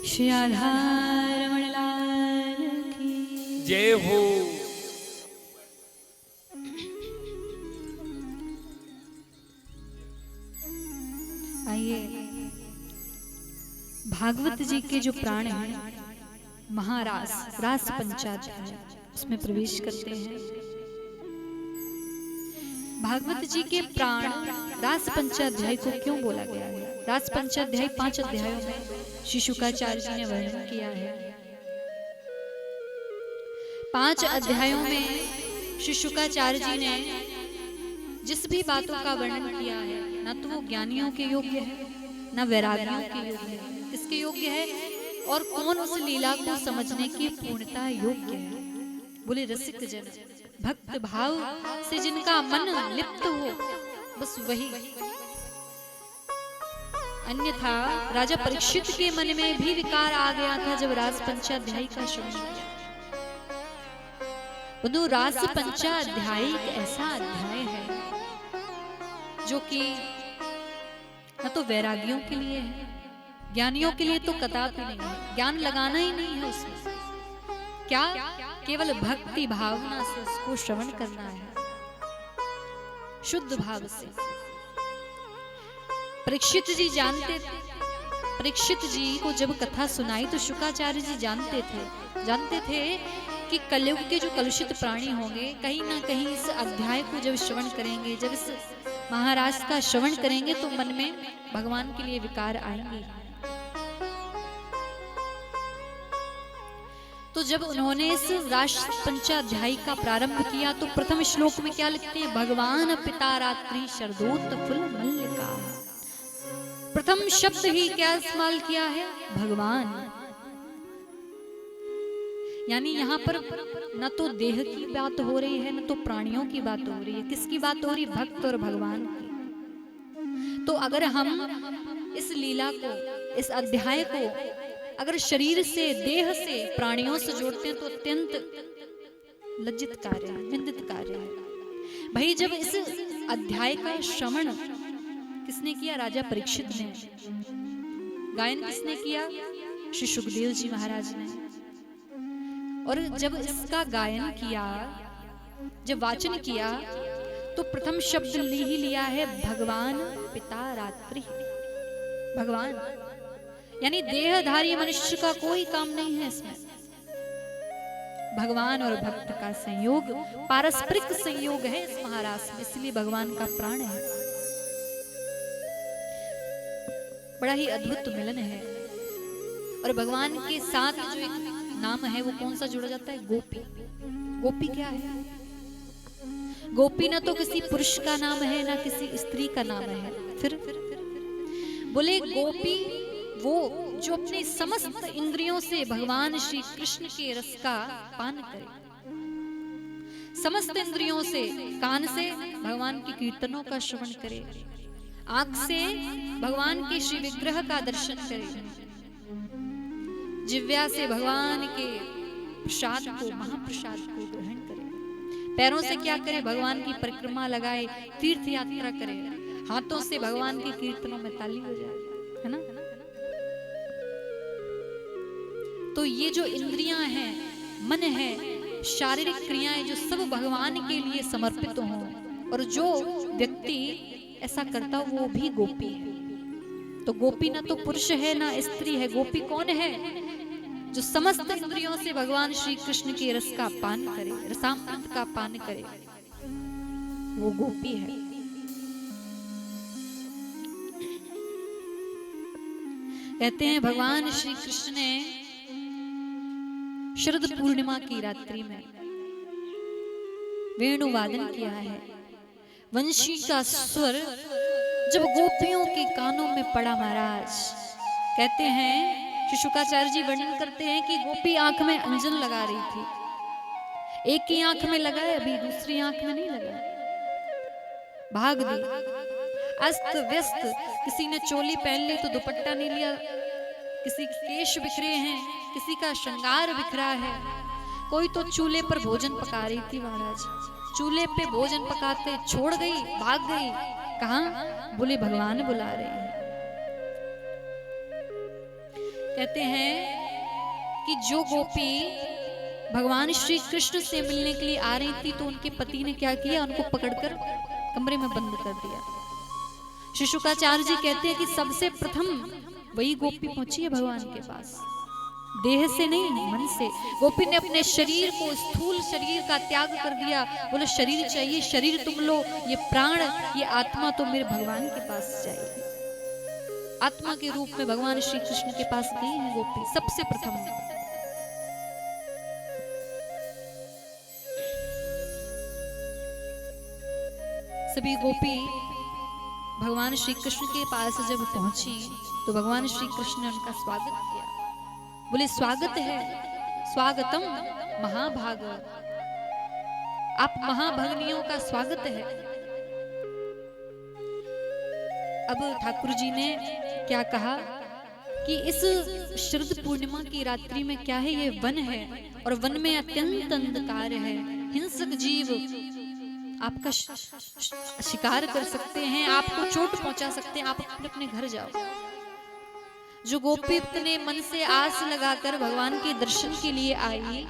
श्री राधा रमण लाल की जय हो। आइए भागवत जी के जो प्राण हैं महारास रास पंचाध्याय उसमें प्रवेश करते हैं। भागवत जी के प्राण रास पंचाध्याय को क्यों बोला गया है? रास पंचाध्याय 5 अध्यायों में श्री शुकाचार्य जी ने वर्णन किया है। 5 अध्यायों में श्री शुकाचार्य जी ने जिस भी बातों का वर्णन किया है ना तो वो ज्ञानियों के योग्य है ना वैरागियों के योग्य है। किसके योग्य है और कौन उस लीला को समझने की पूर्णता योग्य है? बोले रसिक जन, भक्त भाव से जिनका मन लिप्त हो बस वही। अन्यथा राजा परीक्षित के मन में भी विकार आ गया था जब रास पंचाध्याय का श्रवण किया। बंधु, रास पंचाध्याय एक ऐसा अध्याय है जो कि न तो वैरागियों के लिए है, ज्ञानियों के लिए तो कदापि नहीं है। ज्ञान लगाना ही नहीं है उसमें, क्या केवल भक्ति भावना से उसको श्रवण करना है, शुद्ध भाव से। परीक्षित जी जानते थे, परीक्षित जी को जब कथा सुनाई तो शुकाचार्य जी जानते थे कि कलयुग के जो कलुषित प्राणी होंगे कहीं ना कहीं इस अध्याय को जब श्रवण करेंगे, जब इस महाराज का श्रवण करेंगे तो मन में भगवान के लिए विकार आएंगे। तो जब उन्होंने इस रास पंचाध्याय का प्रारंभ किया तो प्रथम श्लोक में क्या लिखते हैं? भगवान पिता रात्रि शरदोत फुल मल्लिका। प्रथम शब्द ही क्या इस्तेमाल किया है? भगवान। यानी यहाँ पर न तो देह की बात हो रही है न तो प्राणियों की बात हो रही है। किसकी बात हो रही? भक्त और भगवान की। तो अगर हम इस लीला को, इस अध्याय को अगर शरीर से, देह से, प्राणियों से जोड़ते हैं तो अत्यंत लज्जित कार्य है, निंदित कार्य है। भाई जब इस अध्याय का श्रवण किसने किया? राजा परीक्षित ने। गायन किसने किया? श्री सुखदेव जी महाराज ने। और जब इसका गायन किया, जब वाचन किया तो प्रथम शब्द ही लिया है भगवान पिता रात्रि। भगवान यानी देहधारी मनुष्य का कोई काम नहीं है इसमें। भगवान और भक्त का संयोग, पारस्परिक संयोग है इस महारास में, इसलिए भगवान का प्राण है। बड़ा ही अद्भुत मिलन है। और भगवान के साथ जो एक नाम है वो कौन सा जुड़ा जाता है? गोपी। गोपी क्या है? गोपी ना तो किसी पुरुष का नाम है ना किसी स्त्री का नाम है। फिर बोले गोपी वो जो अपने समस्त इंद्रियों से भगवान श्री कृष्ण के रस का पान करे, समस्त इंद्रियों से, कान से भगवान के कीर्तनों का श्रवण करे, आंख से भगवान के श्री विग्रह का दर्शन करे, जिह्वा से भगवान के प्रसाद को, महाप्रसाद को ग्रहण करे, पैरों से क्या करे? भगवान की परिक्रमा लगाए, तीर्थ यात्रा करे, हाथों से भगवान के कीर्तनों में ताली हो जाए, है ना? तो ये जो इंद्रियां हैं, मन है, शारीरिक क्रियाएं जो सब भगवान के लिए समर्पित हों, और जो व्यक्ति ऐसा करता वो भी गोपी है। तो गोपी ना तो पुरुष है ना स्त्री है। गोपी कौन है? जो समस्त इंद्रियों से भगवान श्री कृष्ण के रस का पान करे, रसामृत का पान करे, वो गोपी है। कहते हैं भगवान श्री कृष्ण ने शरद पूर्णिमा की रात्रि में वेणु वादन किया है। वंशी का स्वर जब गोपियों के कानों में पड़ा महाराज, कहते हैं श्री शुकाचार्य जी वर्णन करते हैं कि गोपी आंख में अंजन लगा रही थी। एक ही आंख में लगा है, अभी दूसरी आंख में नहीं लगा, भाग दी। अस्त व्यस्त, किसी ने चोली पहन ली तो दुपट्टा नहीं लिया, किसी के केश बिखरे हैं, किसी का श्रृंगार बिखरा है, कोई तो चूल्हे पर भोजन पका रही थी महाराज। चूल्हे पे भोजन पकाते छोड़ गई, भाग गई। कहां? बोले भगवान बुला रहे हैं। कहते हैं कि जो गोपी भगवान श्री कृष्ण से मिलने के लिए आ रही थी तो उनके पति ने क्या किया, उनको पकड़कर कमरे में बंद कर दिया। श्री शुक्राचार्य जी कहते हैं कि सबसे प्रथम वही गोपी पहुंची है भगवान के पास, देह से नहीं मन से। गोपी ने अपने शरीर को, स्थूल शरीर का त्याग कर दिया। बोलो शरीर चाहिए, शरीर तुम लो, ये प्राण, ये आत्मा तो मेरे भगवान के पास चाहिए। आत्मा के रूप में भगवान श्री कृष्ण के पास गई है गोपी सबसे प्रथम। सभी गोपी भगवान श्री कृष्ण के पास जब पहुंची तो भगवान श्री कृष्ण ने उनका स्वागत किया। बोले स्वागत है, स्वागतम महाभाग, आप महाभगनियों का स्वागत है। अब ठाकुर जी ने क्या कहा कि इस शरद पूर्णिमा की रात्रि में क्या है, ये वन है और वन में अत्यंत अंधकार है, हिंसक जीव आपका शिकार कर सकते हैं, आपको चोट पहुंचा सकते हैं, आप अपने घर जाओ। जो गोपी अपने मन से आस लगाकर भगवान के दर्शन के लिए आई,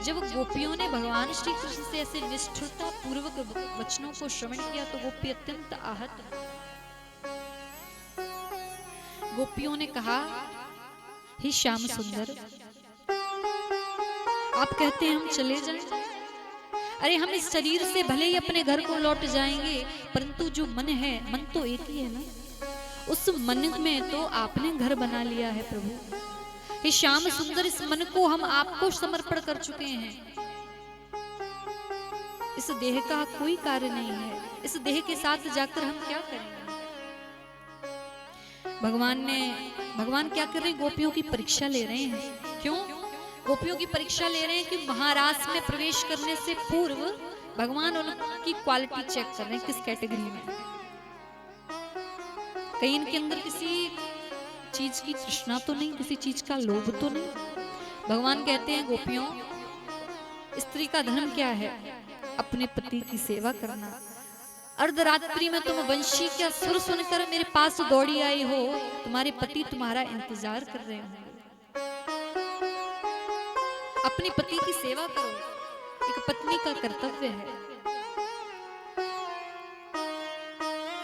जब गोपियों ने भगवान श्री कृष्ण से ऐसे निष्ठुरता पूर्वक वचनों को श्रवण किया तो गोपी अत्यंत आहत। गोपियों ने कहा, हे श्याम सुंदर, आप कहते हैं हम चले जाएं? अरे हम इस शरीर से भले ही अपने घर को लौट जाएंगे, परंतु जो मन है, मन तो एक ही है ना, उस मन में तो आपने घर बना लिया है प्रभु। हे श्याम सुंदर, इस मन को हम आपको समर्पण कर चुके हैं। इस देह का कोई कार्य नहीं है, इस देह के साथ जाकर हम क्या करेंगे। भगवान क्या कर रहे हैं, गोपियों की परीक्षा ले रहे हैं। क्यों गोपियों की परीक्षा ले रहे हैं? कि महाराज में प्रवेश करने से पूर्व भगवान उनकी क्वालिटी चेक कर रहे हैं, किस कैटेगरी में। कहीं इनके अंदर किसी चीज की तृष्णा तो नहीं, किसी चीज का लोभ तो नहीं। भगवान कहते हैं गोपियों, स्त्री का धर्म क्या है? अपने पति की सेवा करना। अर्धरात्रि में तुम वंशी का सुर सुनकर मेरे पास दौड़ी आई हो, तुम्हारे पति तुम्हारा इंतजार कर रहे होंगे। अपने पति की सेवा करो, एक पत्नी का कर्तव्य है।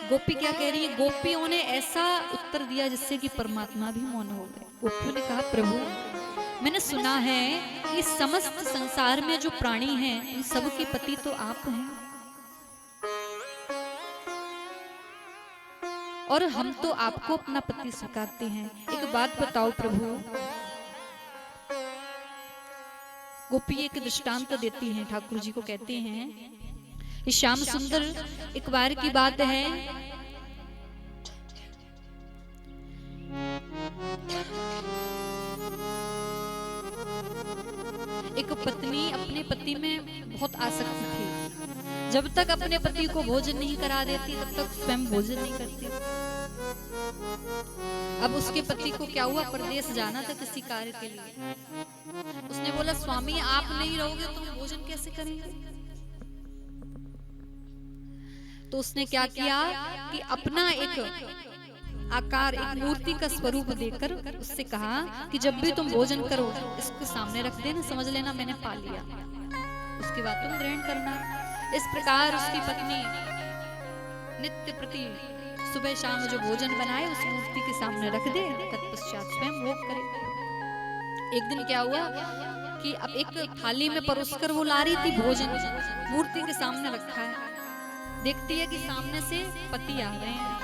गोपी क्या कह रही है? गोपियों ने ऐसा उत्तर दिया जिससे कि परमात्मा भी मौन हो गए। गोपियों ने कहा, प्रभु मैंने सुना है कि समस्त संसार में जो प्राणी हैं उन सब के पति तो आप हैं, और हम तो आपको अपना पति स्वीकारते हैं। एक बात बताओ प्रभु। गोपी एक दृष्टांत देती हैं, ठाकुर जी को कहते हैं, श्याम सुंदर, एक बार की बात है, एक पत्नी अपने पति में बहुत आसक्त थी। जब तक अपने पति को भोजन नहीं करा देती तब तक स्वयं भोजन नहीं करती। अब उसके पति को क्या हुआ, परदेश जाना था किसी कार्य के लिए। उसने बोला, स्वामी आप नहीं रहोगे तो हम भोजन कैसे करेंगे? तो उसने क्या किया कि अपना एक आकार, एक मूर्ति का स्वरूप देकर उससे कहा कि जब भी तुम भोजन करो इसको सामने रख देना, समझ लेना मैंने पा लिया, उसके बाद तुम ग्रहण करना। इस प्रकार उसकी पत्नी नित्य प्रति सुबह शाम जो भोजन बनाए उस मूर्ति के सामने रख दे, तत्पश्चात स्वयं भोग करे। एक दिन क्या हुआ कि अब एक थाली में परोसकर वो ला रही थी भोजन, मूर्ति के सामने रखा है। देखती है कि सामने से पति आ रहे हैं।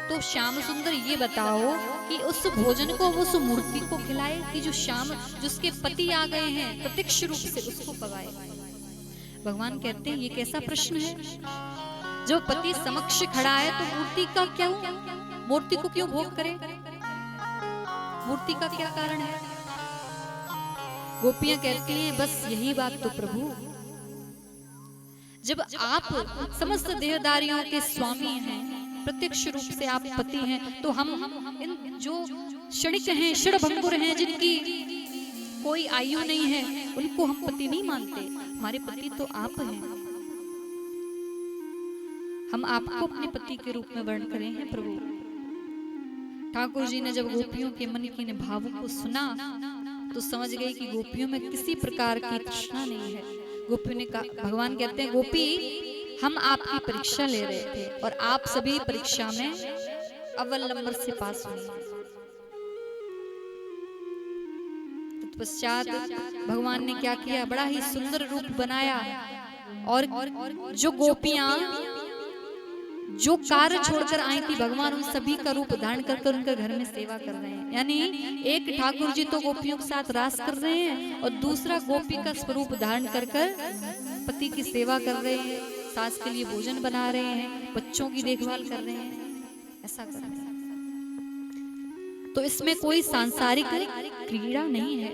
तो श्याम सुंदर ये बताओ कि उस भोजन को वो उस मूर्ति को खिलाए कि जो जिसके पति आ गए हैं प्रत्यक्ष रूप से उसको पकाए। भगवान कहते हैं ये कैसा प्रश्न है? जो पति समक्ष खड़ा है तो मूर्ति का क्या, मूर्ति को क्यों भोग करे? मूर्ति का क्या कारण है? गोपियां कहती हैं बस यही बात तो प्रभु, जब आप समस्त देहदारियों के स्वामी हैं, प्रत्यक्ष रूप से आप पति हैं, तो हम इन जो क्षणिक हैं, क्षणभंगुर हैं, जिनकी कोई आयु नहीं है, उनको हम पति नहीं मानते। हमारे पति तो आप हैं, हम आपको अपने पति के रूप में वर्ण करें हैं प्रभु। ठाकुर जी ने जब गोपियों के मन के भावों को सुना तो समझ गई कि गोपियों में किसी प्रकार की तृष्णा नहीं है। गोपियों ने कहा, भगवान कहते हैं गोपी हम आपकी परीक्षा ले रहे थे और आप सभी परीक्षा में अव्वल नंबर से पास हुए। तत्पश्चात भगवान ने क्या किया, बड़ा ही सुंदर रूप बनाया और जो गोपियां जो कार्य छोड़कर आई थी भगवान उन सभी का रूप धारण कर उनके घर में सेवा कर रहे हैं। यानी एक ठाकुर जी तो गोपियों के साथ रास कर रहे हैं और दूसरा गोपी का स्वरूप धारण कर पति की सेवा कर रहे हैं, सास के लिए भोजन बना रहे हैं, बच्चों की देखभाल कर रहे हैं, ऐसा कर रहे हैं। तो इसमें कोई सांसारिक क्रीड़ा नहीं है।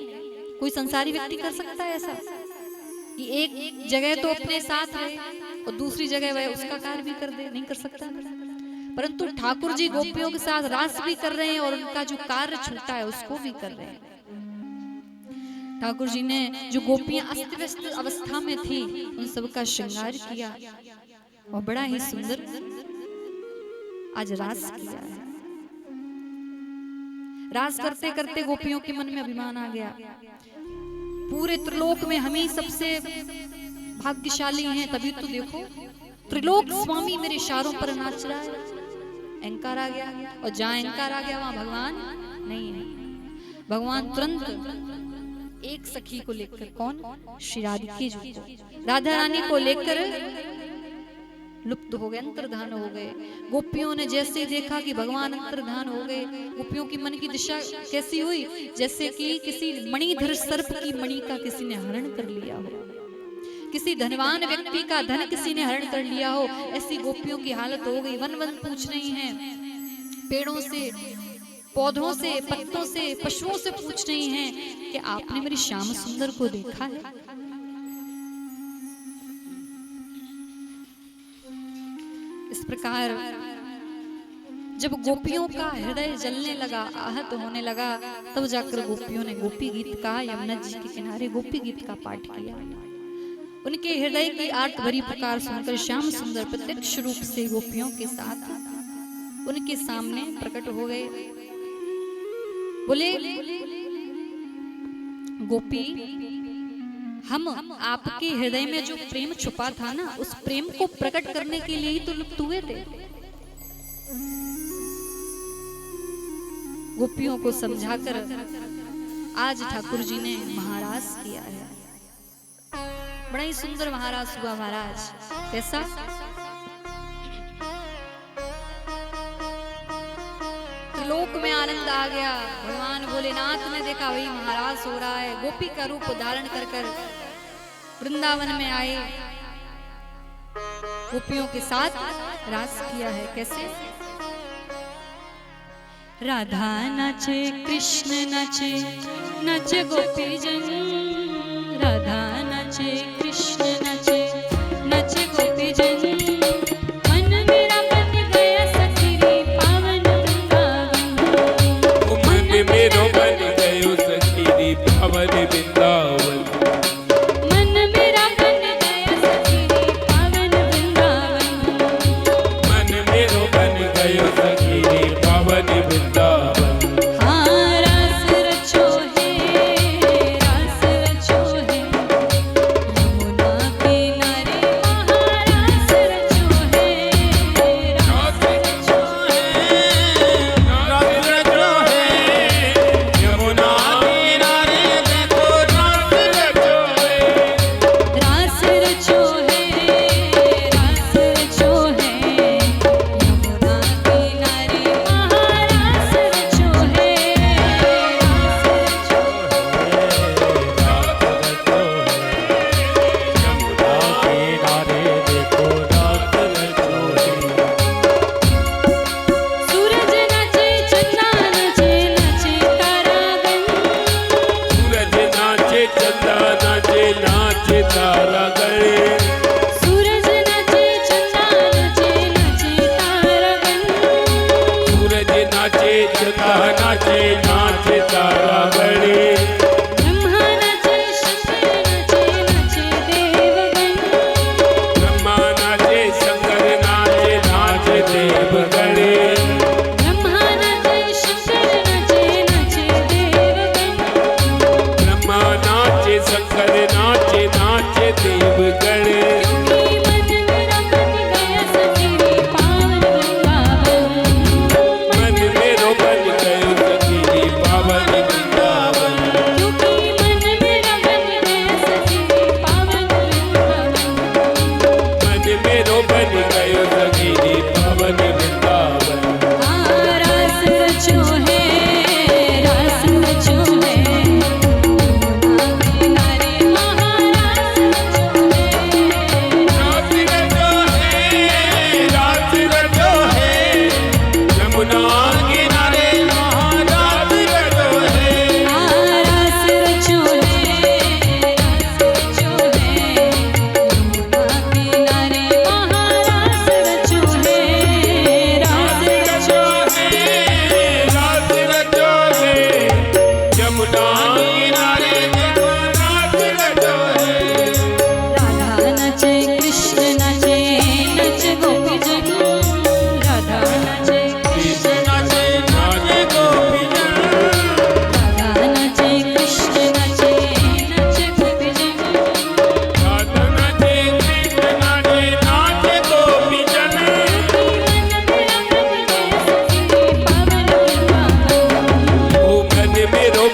कोई संसारी व्यक्ति कर सकता है ऐसा कि एक जगह तो अपने साथ है और दूसरी जगह वह उसका कार्य भी कर दे? नहीं कर सकता। परंतु ठाकुर जी गोपियों के साथ रास भी कर रहे हैं और उनका जो कार्य छूटा है उसको भी कर रहे हैं। ठाकुर जी ने जो गोपियां अस्त व्यस्त अवस्था में थी उन सबका श्रृंगार किया और बड़ा ही सुंदर आज रास किया है। रास करते करते गोपियों के मन में अभिमान आ गया, पूरे त्रिलोक में हम ही सबसे भाग्यशाली हैं, तभी तो देखो त्रिलोक स्वामी मेरे इशारों पर नाच रहा है। अहंकार आ गया और जहां अहंकार आ गया वहां भगवान नहीं है। भगवान तुरंत एक सखी को लेकर, कौन? श्री राधिका जी को, राधा रानी को लेकर लुप्त हो गए, अंतर्धान हो गए। गोपियों ने जैसे देखा कि भगवान अंतर्धान हो गए, गोपियों की मन की दिशा कैसी हुई, जैसे कि किसी मणिधर सर्प की मणि का किसी ने हरण कर लिया हो, किसी धनवान व्यक्ति का धन किसी ने हरण कर लिया हो, ऐसी गोपियों की हालत हो गई। वन वन पूछ रही हैं, पेड़ों से, पौधों से, पत्तों से, पशुओं से पूछ रही हैं कि आपने मेरी श्याम सुंदर को देखा है? इस प्रकार जब गोपियों का हृदय जलने लगा, आहत होने लगा, तब जाकर गोपियों ने गोपी गीत का, यमुना जी के किनारे गोपी गीत का पाठ किया। उनके हृदय की आर्त भरी पुकार सुनकर श्याम सुंदर प्रत्यक्ष रूप से गोपियों के साथ उनके सामने प्रकट हो गए। बोले, गोपी हम आपके हृदय में जो प्रेम छुपा था ना, उस प्रेम को प्रकट करने के लिए ही तो लुप्त हुए थे। गोपियों को समझाकर आज ठाकुर जी ने महाराज किया है। बड़ा ही सुंदर महाराज हुआ महाराज। कैसा? त्रिलोक में आनंद आ गया। भगवान भोलेनाथ ने देखा वही महाराज हो रहा है, गोपी का रूप धारण कर वृंदावन में आए, गोपियों के साथ रास किया है। कैसे? राधा नाचे, कृष्ण नाचे, नाचे गोपी जन। राधा नाचे, कृष्ण नाचे, नाचे गोपी जन। मन मेरा बन गया सखी रे पावन वृंदावन। मन मेरो बन गयो सखी रे पावन वृंदावन। मन मेरा बन गया सखी रे पावन वृंदावन। मन मेरो बन गयो सखी रे पावन वृंदावन। हाँ रास रचो है, रास रचो है,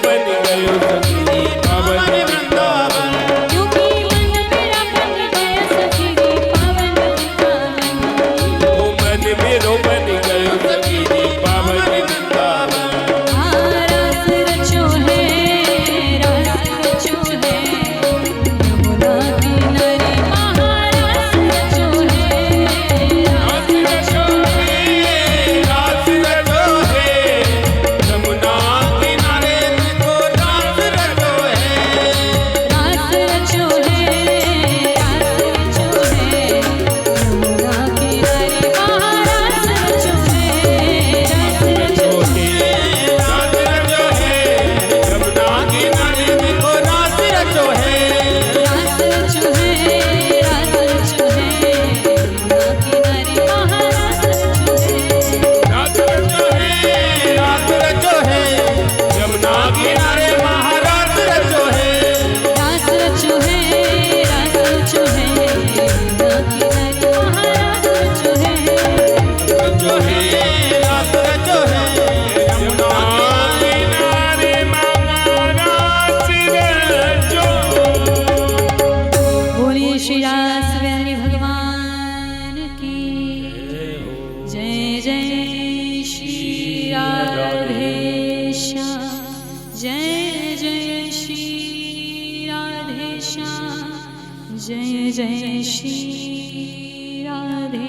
बन गयो सखी पावन वृंदावन। क्योंकि मन मेरा बन गया सखी पावन वृंदावन। ओ मन मेरो बन गयो सखी पावन वृंदावन। रास रचो है यमुना किनारे महारास रचो है। रास रचो है यमुना किनारे देखो रास रचो है। रास रचो है यमुना किनारे महारास रचो है। रास रचो है यमुना किनारे देखो रास रचो है। रास रचो है यमुना किनारे महारास रचो है। रास रचो है यमुना किनारे महारास रचो है। रास रचो है यमुना किनारे महारास रचो है। रचो है रास रचो है यमुना किनारे महारास रचो। बोलिए श्री रास बिहारी भगवान की जय। जय श्री राधेश्याम। जय जय श्री राधेश्याम। जय जय श्री राधे